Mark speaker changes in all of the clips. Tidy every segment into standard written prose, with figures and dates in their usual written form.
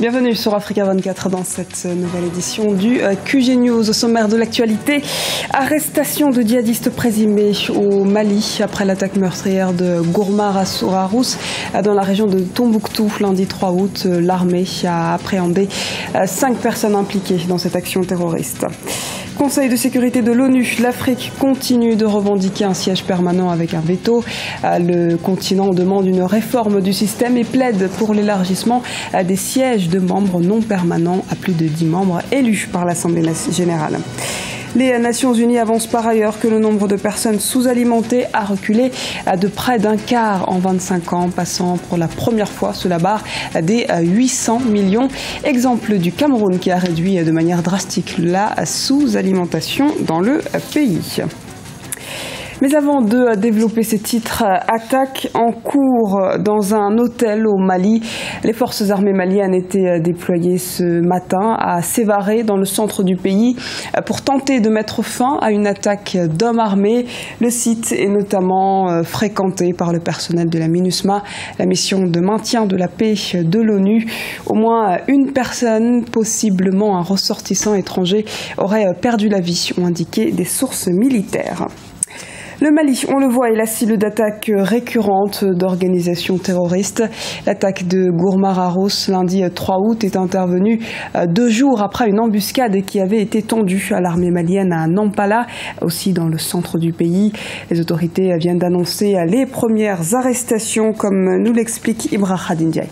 Speaker 1: Bienvenue sur Africa 24 dans cette nouvelle édition du QG News. Au sommaire de l'actualité, arrestation de djihadistes présumés au Mali après l'attaque meurtrière de Gourmar Rousse dans la région de Tombouctou lundi 3 août. L'armée a appréhendé 5 personnes impliquées dans cette action terroriste. Conseil de sécurité de l'ONU, l'Afrique continue de revendiquer un siège permanent avec un veto. Le continent demande une réforme du système et plaide pour l'élargissement des sièges de membres non permanents à plus de 10 membres élus par l'Assemblée générale. Les Nations Unies avancent par ailleurs que le nombre de personnes sous-alimentées a reculé de près d'un quart en 25 ans, passant pour la première fois sous la barre des 800 millions. Exemple du Cameroun qui a réduit de manière drastique la sous-alimentation dans le pays. Mais avant de développer ces titres, attaque en cours dans un hôtel au Mali. Les forces armées maliennes étaient déployées ce matin à Sévaré, dans le centre du pays, pour tenter de mettre fin à une attaque d'hommes armés. Le site est notamment fréquenté par le personnel de la MINUSMA, la mission de maintien de la paix de l'ONU. Au moins une personne, possiblement un ressortissant étranger, aurait perdu la vie, ont indiqué des sources militaires. Le Mali, on le voit, est la cible d'attaques récurrentes d'organisations terroristes. L'attaque de Gourmar Rousse lundi 3 août est intervenue 2 jours après une embuscade qui avait été tendue à l'armée malienne à Nampala, aussi dans le centre du pays. Les autorités viennent d'annoncer les premières arrestations, comme nous l'explique Ibrahim Ndiaye.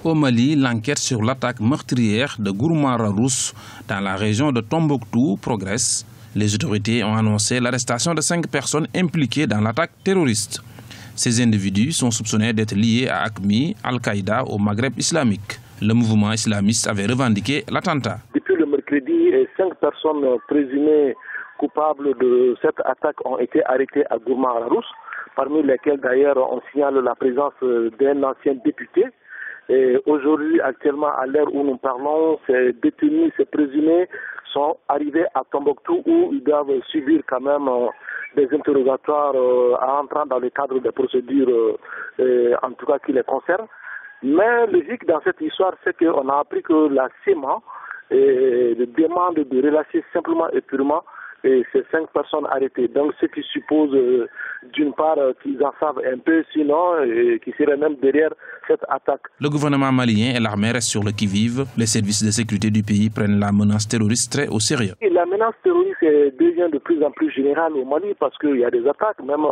Speaker 2: Au Mali, l'enquête sur l'attaque meurtrière de Gourmar Rousse dans la région de Tombouctou progresse. Les autorités ont annoncé l'arrestation de 5 personnes impliquées dans l'attaque terroriste. Ces individus sont soupçonnés d'être liés à AQMI, Al-Qaïda au Maghreb islamique. Le mouvement islamiste avait revendiqué l'attentat.
Speaker 3: Depuis le mercredi, 5 personnes présumées coupables de cette attaque ont été arrêtées à Gourmar Rousse, parmi lesquelles d'ailleurs on signale la présence d'un ancien député. Et aujourd'hui, actuellement, à l'heure où nous parlons, ces détenus, ces présumés sont arrivés à Tombouctou où ils doivent subir quand même des interrogatoires entrant dans le cadre des procédures, en tout cas qui les concernent. Mais le hic dans cette histoire, c'est qu'on a appris que la CEMA demande de relâcher simplement et purement ces 5 personnes arrêtées. Donc ce qui suppose d'une part qu'ils en savent un peu, sinon qui seraient même derrière cette attaque.
Speaker 2: Le gouvernement malien et l'armée restent sur le qui-vive. Les services de sécurité du pays prennent la menace terroriste très au sérieux.
Speaker 3: Et la menace terroriste devient de plus en plus générale au Mali parce qu'il y a des attaques. Même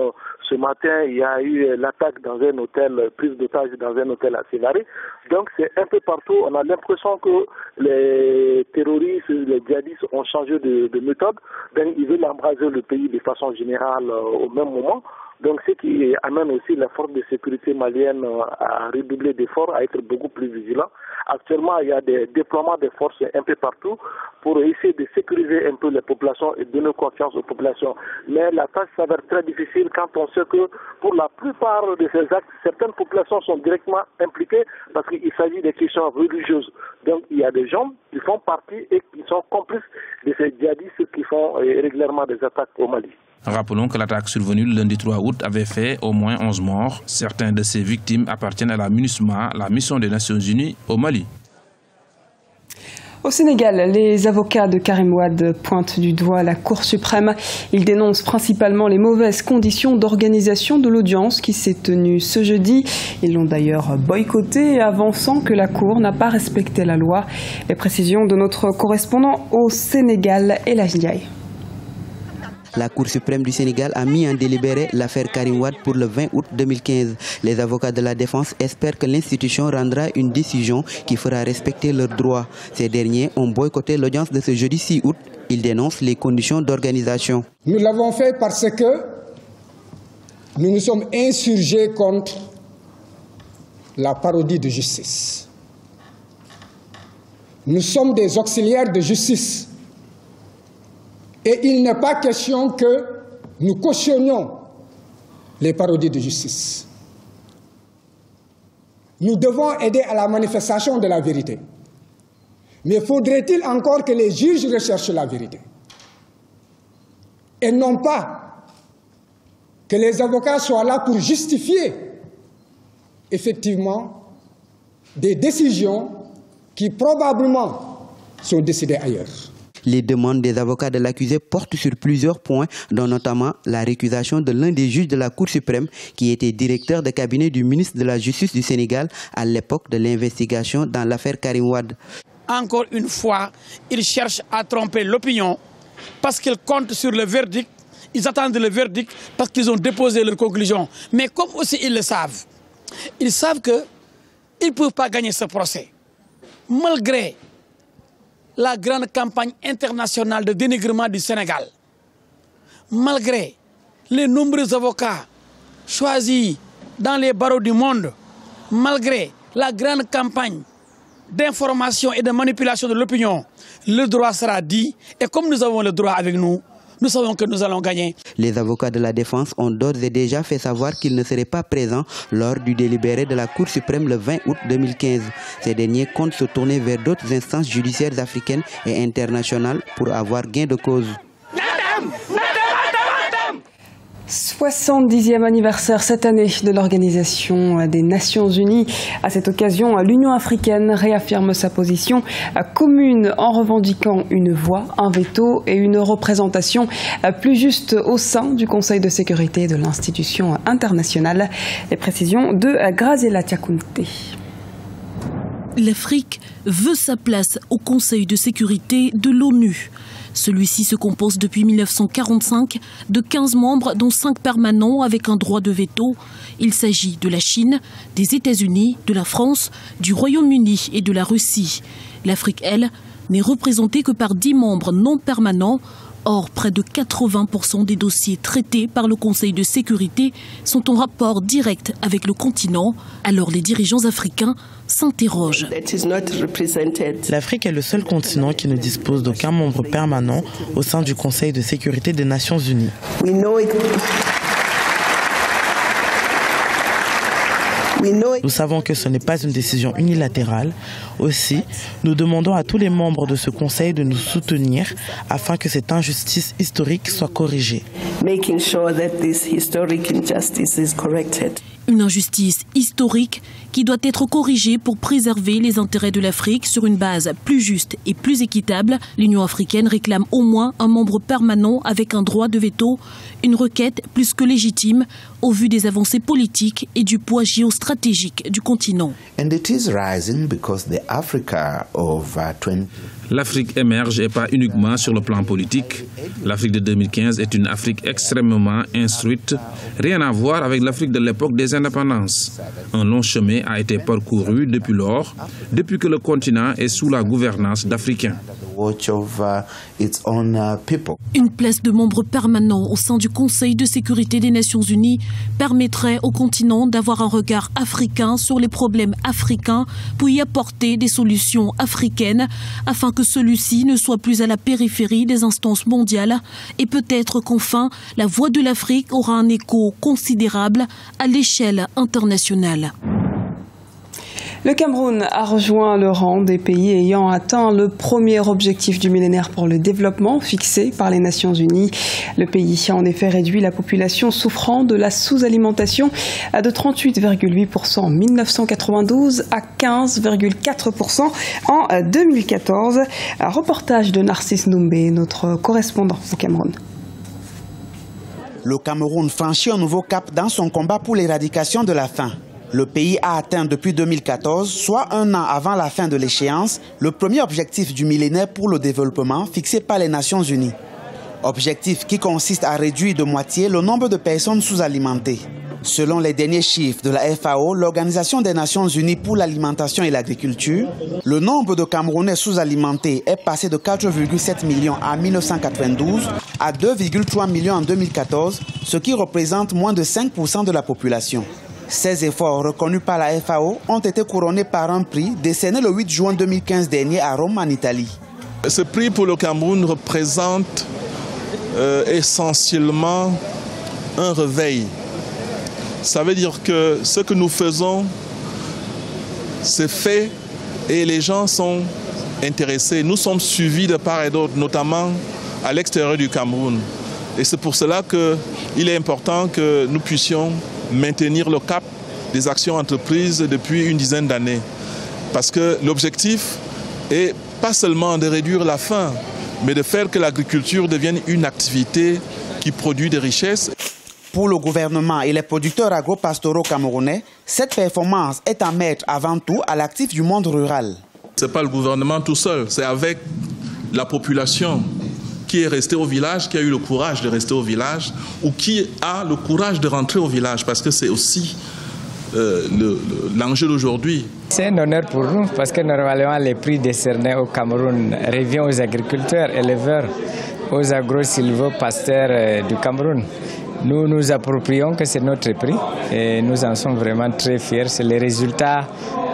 Speaker 3: ce matin, il y a eu l'attaque dans un hôtel, prise d'otage dans un hôtel à Sévaré. Donc c'est un peu partout. On a l'impression que les terroristes, les djihadistes ont changé de méthode. Donc ils veulent embraser le pays de façon générale au même moment. Donc ce qui amène aussi les forces de sécurité maliennes à redoubler d'efforts, à être beaucoup plus vigilants. Actuellement, il y a des déploiements de forces un peu partout pour essayer de sécuriser un peu les populations et donner confiance aux populations. Mais la tâche s'avère très difficile quand on sait que pour la plupart de ces actes, certaines populations sont directement impliquées parce qu'il s'agit de questions religieuses. Donc il y a des gens qui font partie et qui sont complices de ces djihadistes qui font régulièrement des attaques au Mali.
Speaker 2: Rappelons que l'attaque survenue le lundi 3 août avait fait au moins 11 morts. Certains de ces victimes appartiennent à la MINUSMA, la mission des Nations Unies au Mali.
Speaker 1: Au Sénégal, les avocats de Karim Wade pointent du doigt la Cour suprême. Ils dénoncent principalement les mauvaises conditions d'organisation de l'audience qui s'est tenue ce jeudi. Ils l'ont d'ailleurs boycottée, avançant que la Cour n'a pas respecté la loi. Les précisions de notre correspondant au Sénégal, Elhadji Ndiaye.
Speaker 4: La Cour suprême du Sénégal a mis en délibéré l'affaire Karim Wade pour le 20 août 2015. Les avocats de la défense espèrent que l'institution rendra une décision qui fera respecter leurs droits. Ces derniers ont boycotté l'audience de ce jeudi 6 août. Ils dénoncent les conditions d'organisation.
Speaker 5: Nous l'avons fait parce que nous nous sommes insurgés contre la parodie de justice. Nous sommes des auxiliaires de justice. Et il n'est pas question que nous cautionnions les parodies de justice. Nous devons aider à la manifestation de la vérité. Mais faudrait-il encore que les juges recherchent la vérité? Et non pas que les avocats soient là pour justifier effectivement des décisions qui probablement sont décidées ailleurs.
Speaker 4: Les demandes des avocats de l'accusé portent sur plusieurs points, dont notamment la récusation de l'un des juges de la Cour suprême qui était directeur de cabinet du ministre de la Justice du Sénégal à l'époque de l'investigation dans l'affaire Karim Wade.
Speaker 6: Encore une fois, ils cherchent à tromper l'opinion parce qu'ils comptent sur le verdict. Ils attendent le verdict parce qu'ils ont déposé leurs conclusions. Mais comme aussi ils savent qu'ils ne peuvent pas gagner ce procès, malgré la grande campagne internationale de dénigrement du Sénégal, malgré les nombreux avocats choisis dans les barreaux du monde, malgré la grande campagne d'information et de manipulation de l'opinion, le droit sera dit. Et comme nous avons le droit avec nous, nous savons que nous allons gagner.
Speaker 4: Les avocats de la défense ont d'ores et déjà fait savoir qu'ils ne seraient pas présents lors du délibéré de la Cour suprême le 20 août 2015. Ces derniers comptent se tourner vers d'autres instances judiciaires africaines et internationales pour avoir gain de cause.
Speaker 1: 70e anniversaire cette année de l'Organisation des Nations Unies. À cette occasion, l'Union africaine réaffirme sa position commune en revendiquant une voix, un veto et une représentation plus juste au sein du Conseil de sécurité de l'institution internationale. Les précisions de Graziella Tiakunte.
Speaker 7: L'Afrique veut sa place au Conseil de sécurité de l'ONU. Celui-ci se compose depuis 1945 de 15 membres, dont 5 permanents avec un droit de veto. Il s'agit de la Chine, des États-Unis, de la France, du Royaume-Uni et de la Russie. L'Afrique, elle, n'est représentée que par 10 membres non permanents. Or, près de 80% des dossiers traités par le Conseil de sécurité sont en rapport direct avec le continent. Alors les dirigeants africains s'interrogent.
Speaker 8: L'Afrique est le seul continent qui ne dispose d'aucun membre permanent au sein du Conseil de sécurité des Nations Unies. Nous savons que ce n'est pas une décision unilatérale. Aussi, nous demandons à tous les membres de ce Conseil de nous soutenir afin que cette injustice historique soit corrigée.
Speaker 7: Une injustice historique qui doit être corrigée pour préserver les intérêts de l'Afrique sur une base plus juste et plus équitable. L'Union africaine réclame au moins un membre permanent avec un droit de veto, une requête plus que légitime au vu des avancées politiques et du poids géostratégique du continent.
Speaker 2: L'Afrique émerge et pas uniquement sur le plan politique. L'Afrique de 2015 est une Afrique extrêmement instruite, rien à voir avec l'Afrique de l'époque des indépendances. Un long chemin a été parcouru depuis lors, depuis que le continent est sous la gouvernance d'Africains.
Speaker 7: Une place de membre permanent au sein du Conseil de sécurité des Nations Unies permettrait au continent d'avoir un regard africain sur les problèmes africains pour y apporter des solutions africaines afin que celui-ci ne soit plus à la périphérie des instances mondiales et peut-être qu'enfin la voix de l'Afrique aura un écho considérable à l'échelle internationale.
Speaker 1: Le Cameroun a rejoint le rang des pays ayant atteint le premier objectif du millénaire pour le développement fixé par les Nations Unies. Le pays a en effet réduit la population souffrant de la sous-alimentation de 38,8% en 1992 à 15,4% en 2014. Un reportage de Narcisse Noumbé, notre correspondant au Cameroun.
Speaker 9: Le Cameroun franchit un nouveau cap dans son combat pour l'éradication de la faim. Le pays a atteint depuis 2014, soit un an avant la fin de l'échéance, le premier objectif du millénaire pour le développement fixé par les Nations Unies. Objectif qui consiste à réduire de moitié le nombre de personnes sous-alimentées. Selon les derniers chiffres de la FAO, l'Organisation des Nations Unies pour l'alimentation et l'agriculture, le nombre de Camerounais sous-alimentés est passé de 4,7 millions en 1992 à 2,3 millions en 2014, ce qui représente moins de 5% de la population. Ces efforts reconnus par la FAO ont été couronnés par un prix décerné le 8 juin 2015 dernier à Rome, en Italie.
Speaker 10: Ce prix pour le Cameroun représente essentiellement un réveil. Ça veut dire que ce que nous faisons, c'est fait et les gens sont intéressés. Nous sommes suivis de part et d'autre, notamment à l'extérieur du Cameroun. Et c'est pour cela qu'il est important que nous puissions maintenir le cap des actions entreprises depuis une dizaine d'années. Parce que l'objectif est pas seulement de réduire la faim, mais de faire que l'agriculture devienne une activité qui produit des richesses.
Speaker 9: Pour le gouvernement et les producteurs agro-pastoraux camerounais, cette performance est à mettre avant tout à l'actif du monde rural.
Speaker 10: Ce n'est pas le gouvernement tout seul, c'est avec la population qui est restée au village, qui a eu le courage de rester au village, ou qui a le courage de rentrer au village, parce que c'est aussi l'enjeu d'aujourd'hui.
Speaker 11: C'est un honneur pour nous, parce que normalement les prix décernés au Cameroun reviennent aux agriculteurs, éleveurs, aux agro-sylvo-pasteurs du Cameroun. Nous nous approprions que c'est notre prix et nous en sommes vraiment très fiers. C'est le résultat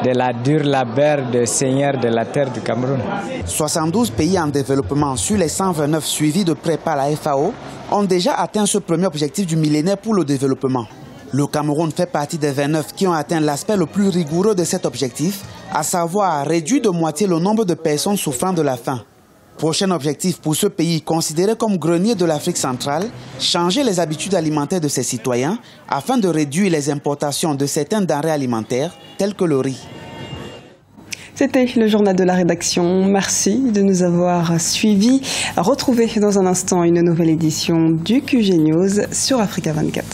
Speaker 11: de la dure labeur des seigneurs de la terre du Cameroun.
Speaker 9: 72 pays en développement sur les 129 suivis de près par la FAO ont déjà atteint ce premier objectif du millénaire pour le développement. Le Cameroun fait partie des 29 qui ont atteint l'aspect le plus rigoureux de cet objectif, à savoir réduire de moitié le nombre de personnes souffrant de la faim. Prochain objectif pour ce pays considéré comme grenier de l'Afrique centrale, changer les habitudes alimentaires de ses citoyens afin de réduire les importations de certaines denrées alimentaires telles que le riz.
Speaker 1: C'était le journal de la rédaction. Merci de nous avoir suivis. Retrouvez dans un instant une nouvelle édition du QG News sur Africa 24.